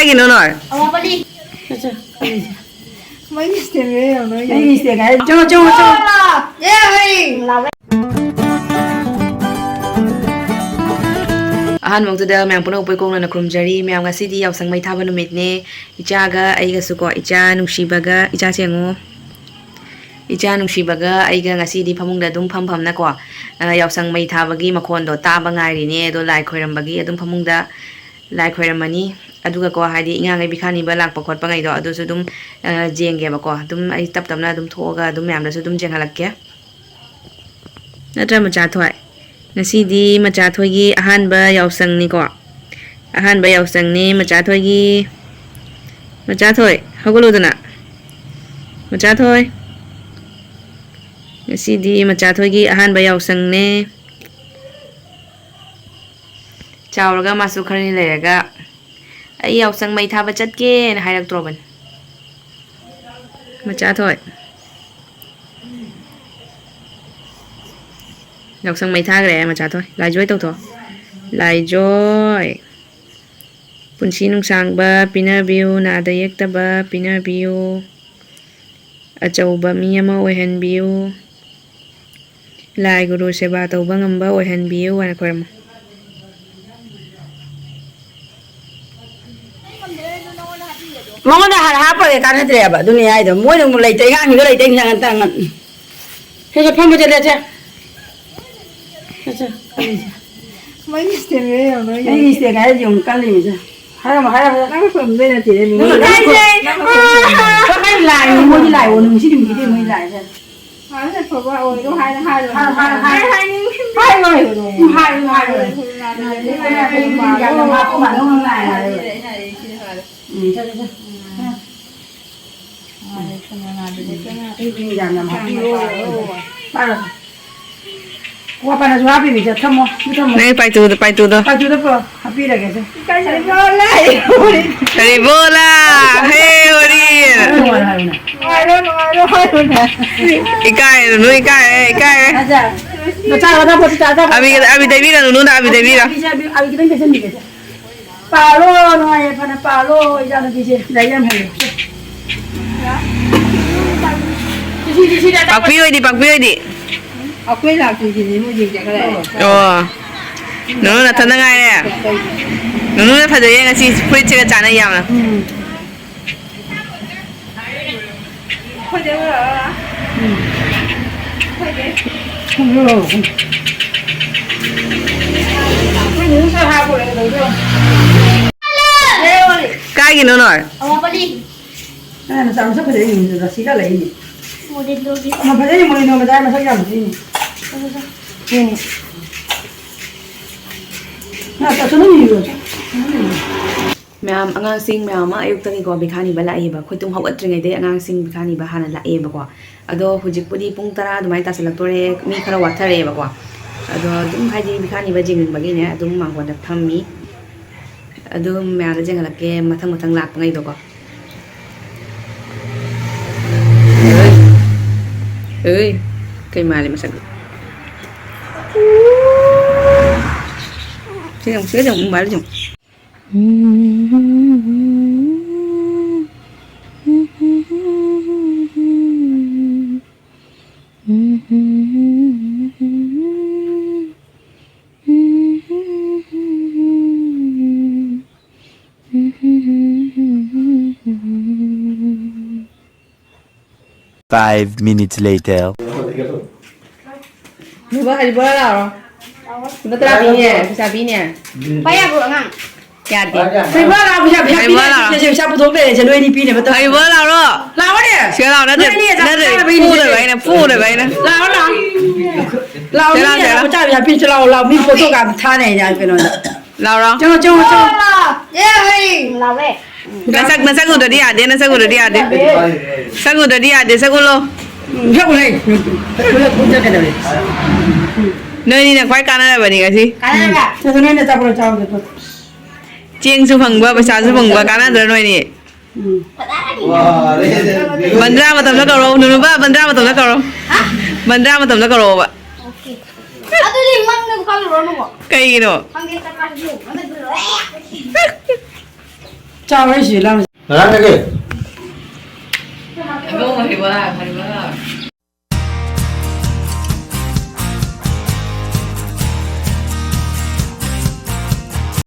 Kaigino nor. Awa bali. Mấy tiền cái nào nói Mấy tiền cái cho. Ahan mong tuda mayang puno upay kong na nakrumjari mayang nga sidi yaw sang may taba numit ne ichaga ay ga suko icha nung shibaga icha siyango icha nung shibaga ay ga nga sidi pamungda dum pam na ko yaw sang may tabagi makondo taba ngari ne do lai khoirambagi adum pamungda lai khoiramani aduga ko hadi inga ngai bikhani ba lak pakot pa ngai do adu su dum jenge ba ko dum ai tap na dum thoga dum mayam da su dum jenghalak ke natra macha thoi Nasidi macha thoigi ahanba yausang ni ko ahanba yausang ni macha thoigi macha thoi hagulu dana macha thoi nasidi macha thoigi ahanba yausang ne chawraga masu kharni leraga ai yausang mai thaba chatke na hairak troban macha thoi Ngọc sang mấy thang rồi mà trả thôi lại joy tao thôi lại joy phun xí nung sang ba pina view na da yek ta ba pina view a chau ba mi ma oi hen view lại guru se ba tau ba ngam ba oi hen view ana koram Mong na harap pa ka na tre ba dunia ito mo nung mulai tay ngang ngalay tay ngang tangan Kaya pa mo dala mấy tiền cái nào nói Mấy tiền cái dùng cái gì chứ Hay mà nó phần đây là chỉ để mình Có cái lại mua đi lại ổn chứ đừng cái mua lại xem hai là phần ba ôi có hai rồi mà có bạn không lại Qua pana jo happy bija thamo Nei pai tu do pro happy ra gese Kari bola hey ori Ikai aja no cha wada po cha abi dai vira nu da abi dai vira abi kita kesen dige palo no ay pana palo ija no dise dai yam hai Pakpi di Aku là cái gì mua gì vậy cái này nó là thân ngay nè nó là phải để cái gì phải chơi cái chán này yam nè Thôi đấy rồi Thôi đấy Cái những sao hai bộ này được không? Cái gì nữa rồi Awa bali. Nó sao sắp phải để mình rồi xí cái lấy gì? Mo din do gi. Mà phải để mình mà dai mà sao làm gì? Sao cho nó nhiều rồi? Ma'am angang sing ma'am ayuk tani ko bikhani ba lai ba khoi tum hawat ringai de angang sing bikhani ba hana lai ba ko ado hujik pudi pung tara dumai ta selak tore mi khara wathare ba ko ado dum haji bikhani ba jing ba gi ne adum mang wa da thammi ado ma da jeng halake mathang lak ngai do ko ơi cây mà mà sạch sữa dòng bà dòng Five minutes later. Bữa hay bữa nào rồi? Bữa tao đi nè, sao đi nè? Bayar bro ngang. Chả đi. Phải bữa nào bây giờ bố về cho nuôi đi pin này bắt Hay bữa nào rồi? Lao đấy. Chưa nào nó phu rồi vậy nè. Lao nào? Lao đi. Bố cha bây giờ pin cho lao pin photo cả tha này nhà cái nó. Lao rồi. Cho. Lao về. Nó sắc udah dia, nó sắc udah dia. Sắc udah dia, sắc lo. Không này. Cũng cho cái này. Nơi đi là quay Canada vậy cái gì? Canada. Cho nên là tao cho cái Chieng su phẳng bơ, basa su phẳng bơ Canada nơi này. Bandra mà tầm nó cầu nụ ba bandra mà tầm nó cầu bandra mà tầm nó cầu ba. Okay. Aduh di mang na kalau rono mo. Kayak gitu. Panggil ta kasi mo. Ano dulu? चावल है शिला 나랑 얘기. 이거 뭐 해봐, 가리봐.